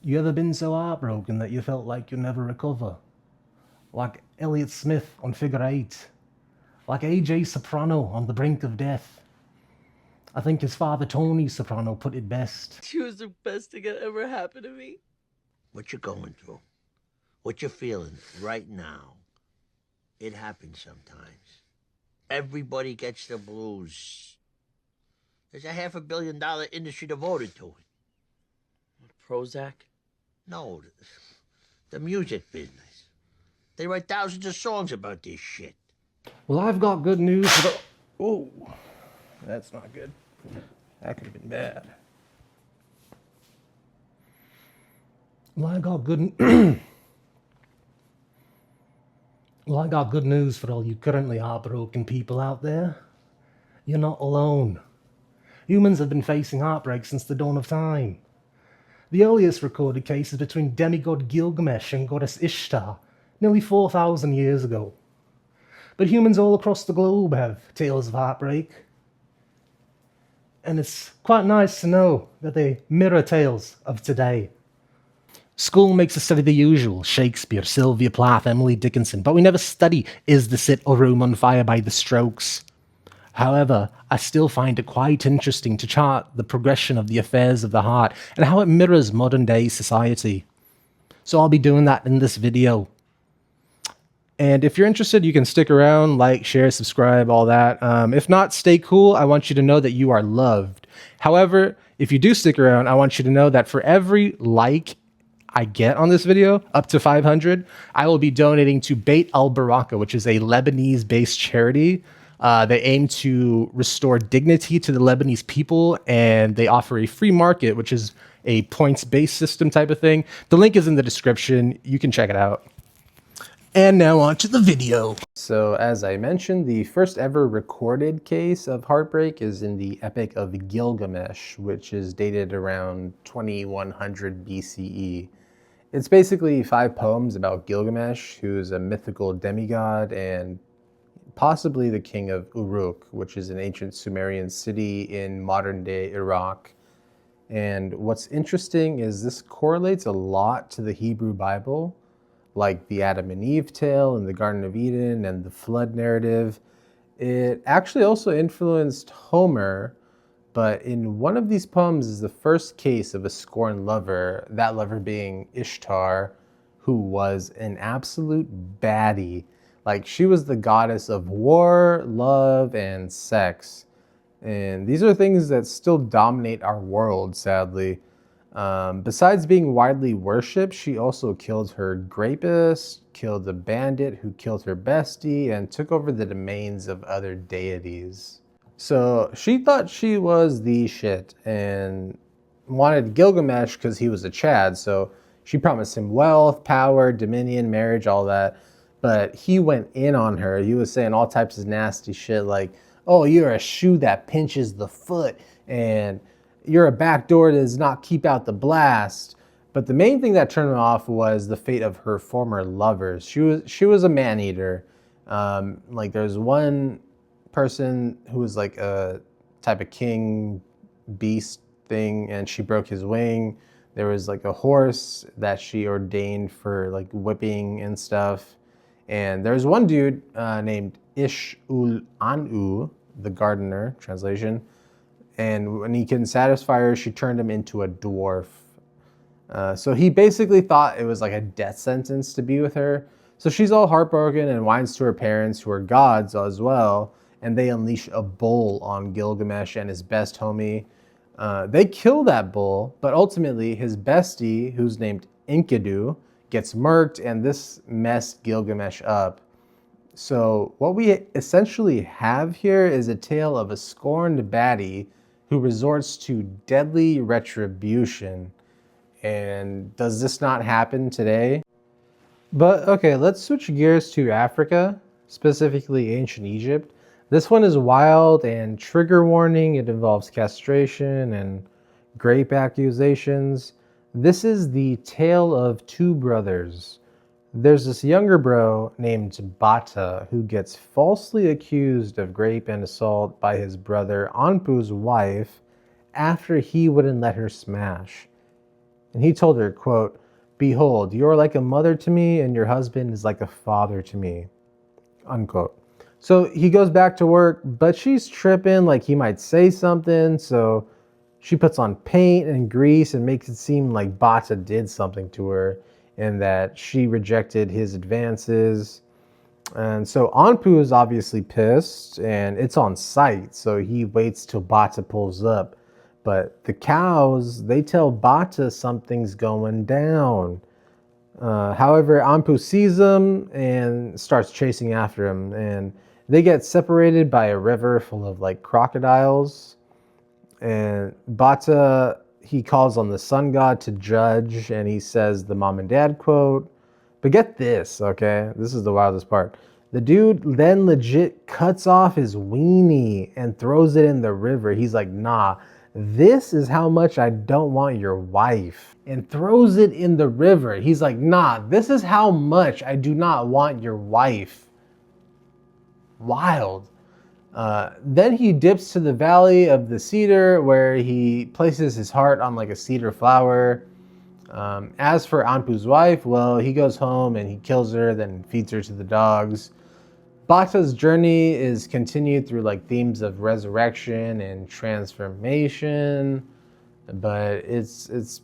You ever been so heartbroken that you felt like you'd never recover? Like Elliot Smith on Figure Eight? Like AJ Soprano on the brink of death? I think his father Tony Soprano put it best. She was the best thing that ever happened to me. What you going through, what you're feeling right now, it happens sometimes. Everybody gets the blues. There's a $500 million industry devoted to it. Prozac? No, the music business. They write thousands of songs about this shit. Well, I've got good news for the... Oh, that's not good. That could have been bad. Well, I got good... Well, I got good news for all you currently heartbroken people out there. You're not alone. Humans have been facing heartbreak since the dawn of time. The earliest recorded case is between demigod Gilgamesh and goddess Ishtar, nearly 4,000 years ago. But humans all across the globe have tales of heartbreak. And it's quite nice to know that they mirror tales of today. School makes us study the usual, Shakespeare, Sylvia Plath, Emily Dickinson, but we never study Is This It or Room on Fire by The Strokes. However, I still find it quite interesting to chart the progression of the affairs of the heart and how it mirrors modern day society. So I'll be doing that in this video. And if you're interested, you can stick around, like, share, subscribe, all that. If not, stay cool. I want you to know that you are loved. However, if you do stick around, I want you to know that for every like I get on this video, up to 500, I will be donating to Beit al-Baraka, which is a Lebanese-based charity. They aim to restore dignity to the Lebanese people, and they offer a free market, which is a points-based system type of thing. The link is in the description. You can check it out. And now on to the video. So as I mentioned, the first ever recorded case of heartbreak is in the Epic of Gilgamesh, which is dated around 2100 BCE. It's basically 5 poems about Gilgamesh, who is a mythical demigod and possibly the king of Uruk, which is an ancient Sumerian city in modern-day Iraq. And what's interesting is this correlates a lot to the Hebrew Bible, like the Adam and Eve tale in the Garden of Eden and the flood narrative. It actually also influenced Homer, but in one of these poems is the first case of a scorned lover, that lover being Ishtar, who was an absolute baddie. Like, she was the goddess of war, love, and sex. And these are things that still dominate our world, sadly. Besides being widely worshipped, she also killed her rapist, killed a bandit who killed her bestie, and took over the domains of other deities. So she thought she was the shit and wanted Gilgamesh because he was a Chad. So she promised him wealth, power, dominion, marriage, all that. But he went in on her. He was saying all types of nasty shit like, oh, you're a shoe that pinches the foot, and you're a back door that does not keep out the blast. But the main thing that turned her off was the fate of her former lovers. She was a man-eater. Like, there's one person who was like a type of king beast thing, and she broke his wing. There was like a horse that she ordained for like whipping and stuff. And there's one dude named Ish-ul-Anu, the gardener, translation. And when he couldn't satisfy her, she turned him into a dwarf. So he basically thought it was like a death sentence to be with her. So she's all heartbroken and whines to her parents, who are gods as well. And they unleash a bull on Gilgamesh and his best homie. They kill that bull, but ultimately his bestie, who's named Enkidu, gets murked, and this messed Gilgamesh up. So what we essentially have here is a tale of a scorned baddie who resorts to deadly retribution. And does this not happen today? But okay, let's switch gears to Africa, specifically ancient Egypt. This one is wild and trigger warning. It involves castration and rape accusations. This is the tale of 2 brothers. There's this younger bro named Bata who gets falsely accused of rape and assault by his brother Anpu's wife after he wouldn't let her smash. And he told her, quote, "Behold, you are like a mother to me, and your husband is like a father to me," unquote. So he goes back to work, but she's tripping, like he might say something. So she puts on paint and grease and makes it seem like Bata did something to her and that she rejected his advances. And so Anpu is obviously pissed, and it's on site, so he waits till Bata pulls up. But the cows, they tell Bata something's going down. However, Anpu sees him and starts chasing after him, and they get separated by a river full of like crocodiles. And Bata, he calls on the sun god to judge, and he says the mom and dad quote. But get this, okay? This is the wildest part. The dude then legit cuts off his weenie and throws it in the river. He's like, nah, this is how much I don't want your wife. And throws it in the river. He's like, nah, this is how much I do not want your wife. Wild. Then he dips to the valley of the cedar where he places his heart on like a cedar flower. As for Anpu's wife, well, he goes home and he kills her, then feeds her to the dogs. Bata's journey is continued through like themes of resurrection and transformation, but it's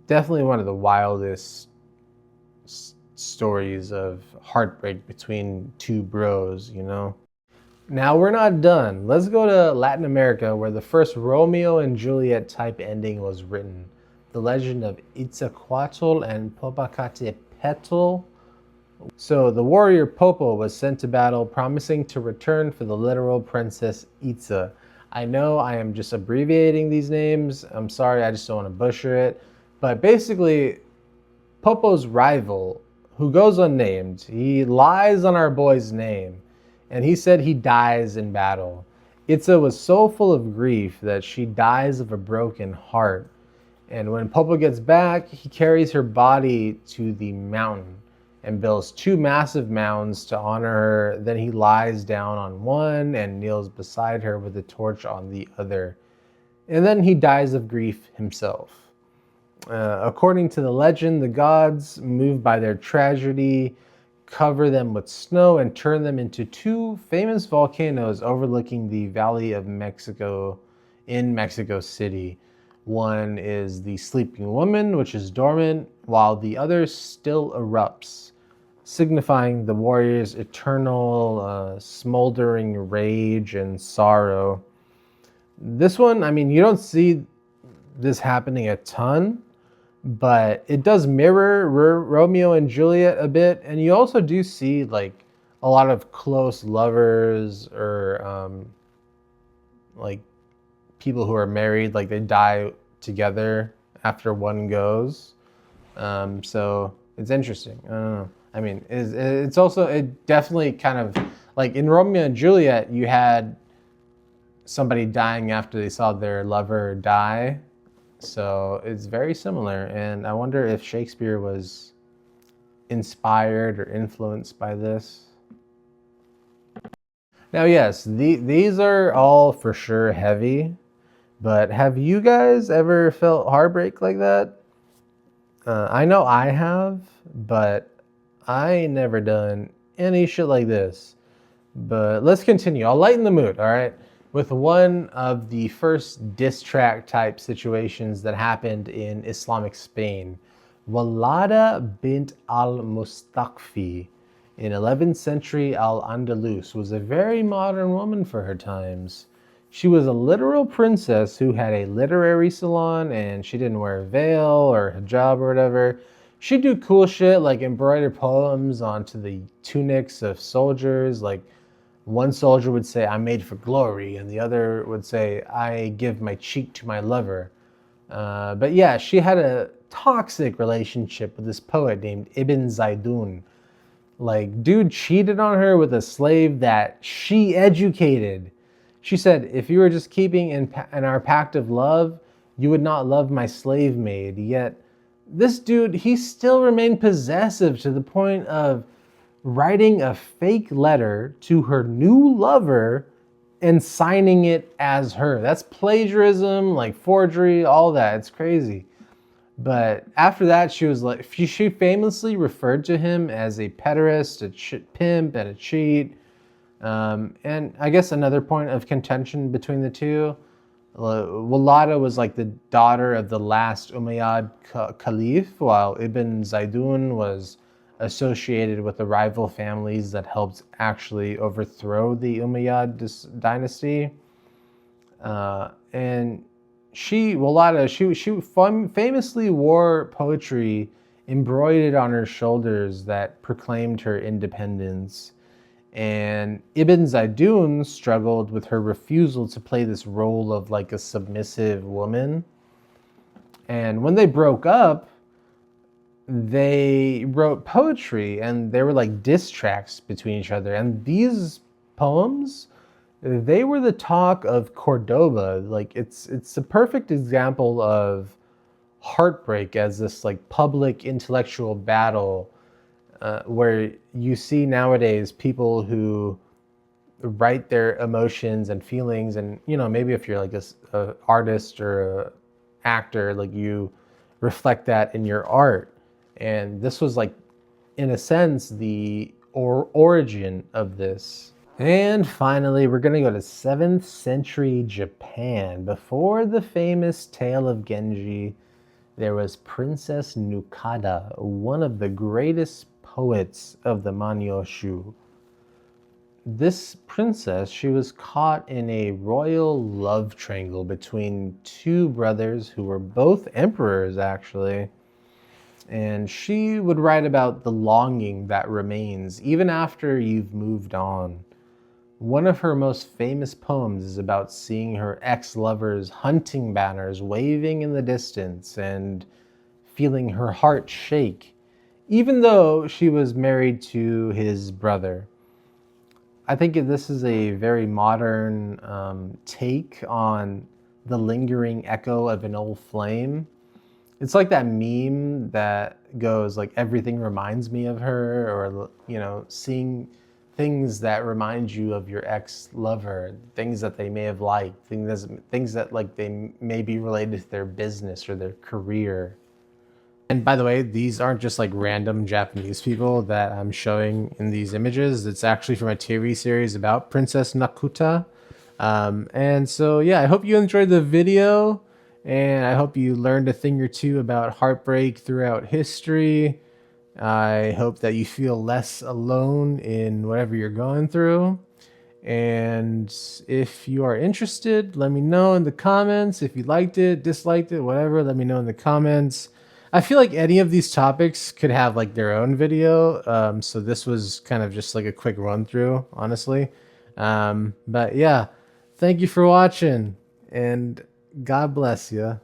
definitely one of the wildest stories of heartbreak between two bros, you know? Now we're not done. Let's go to Latin America, where the first Romeo and Juliet type ending was written. The legend of Itzacuatl and Popocatépetl. So the warrior Popo was sent to battle, promising to return for the literal princess Itza. I know I am just abbreviating these names. I'm sorry, I just don't want to butcher it. But basically, Popo's rival, who goes unnamed, he lies on our boy's name, and he said he dies in battle. Itza was so full of grief that she dies of a broken heart. And when Popo gets back, he carries her body to the mountain and builds two massive mounds to honor her. Then he lies down on one and kneels beside her with a torch on the other. And then he dies of grief himself. According to the legend, the gods, moved by their tragedy, cover them with snow and turn them into two famous volcanoes overlooking the Valley of Mexico in Mexico City. One is the Sleeping Woman, which is dormant, while the other still erupts, signifying the warrior's eternal smoldering rage and sorrow. This one, I mean, you don't see this happening a ton, but it does mirror Romeo and Juliet a bit, and you also do see like a lot of close lovers or like people who are married, like they die together after one goes. So it's interesting. I don't know. I mean, it's also, it definitely kind of like in Romeo and Juliet, you had somebody dying after they saw their lover die. So it's very similar, and I wonder if Shakespeare was inspired or influenced by this. Now, yes, these are all for sure heavy, but have you guys ever felt heartbreak like that? I know I have, but I ain't never done any shit like this. But let's continue. I'll lighten the mood, all right? With one of the first diss track type situations that happened in Islamic Spain. Walada bint al-mustakfi in 11th century Al-Andalus was a very modern woman for her times. She was a literal princess who had a literary salon, and she didn't wear a veil or hijab or whatever. She'd do cool shit like embroider poems onto the tunics of soldiers, like one soldier would say, "I'm made for glory," and the other would say, "I give my cheek to my lover." But yeah, she had a toxic relationship with this poet named Ibn Zaydun. Like, dude cheated on her with a slave that she educated. She said, "If you were just keeping in our pact of love, you would not love my slave maid." Yet, this dude, he still remained possessive to the point of writing a fake letter to her new lover and signing it as her. That's plagiarism, like forgery, all that. It's crazy. But after that, she was like, she famously referred to him as a pederast, a pimp, and a cheat. And I guess another point of contention between the two, Walada was like the daughter of the last Umayyad caliph, while Ibn Zaydun was associated with the rival families that helped actually overthrow the Umayyad dynasty. And Walada, she famously wore poetry embroidered on her shoulders that proclaimed her independence. And Ibn Zaydun struggled with her refusal to play this role of like a submissive woman. And when they broke up, they wrote poetry and they were like diss tracks between each other. And these poems, they were the talk of Cordoba. Like it's a perfect example of heartbreak as this like public intellectual battle, where you see nowadays people who write their emotions and feelings, and maybe if you're like a artist or a actor, like you reflect that in your art. And this was like, in a sense, the origin of this. And finally, we're going to go to 7th century Japan. Before the famous tale of Genji, there was Princess Nukata, one of the greatest poets of the Manyoshu. This princess, she was caught in a royal love triangle between two brothers who were both emperors, actually. And she would write about the longing that remains even after you've moved on. One of her most famous poems is about seeing her ex-lover's hunting banners waving in the distance and feeling her heart shake, even though she was married to his brother. I think this is a very modern take on the lingering echo of an old flame. It's like that meme that goes like, everything reminds me of her, or seeing things that remind you of your ex-lover, things that they may have liked, things that like they may be related to their business or their career. And by the way, these aren't just like random Japanese people that I'm showing in these images. It's actually from a TV series about Princess Nukata. And so, yeah, I hope you enjoyed the video, and I hope you learned a thing or two about heartbreak throughout history. I hope that you feel less alone in whatever you're going through. And if you are interested, let me know in the comments. If you liked it, disliked it, whatever, let me know in the comments. I feel like any of these topics could have like their own video. So this was kind of just like a quick run through, honestly. But yeah, thank you for watching, and God bless you.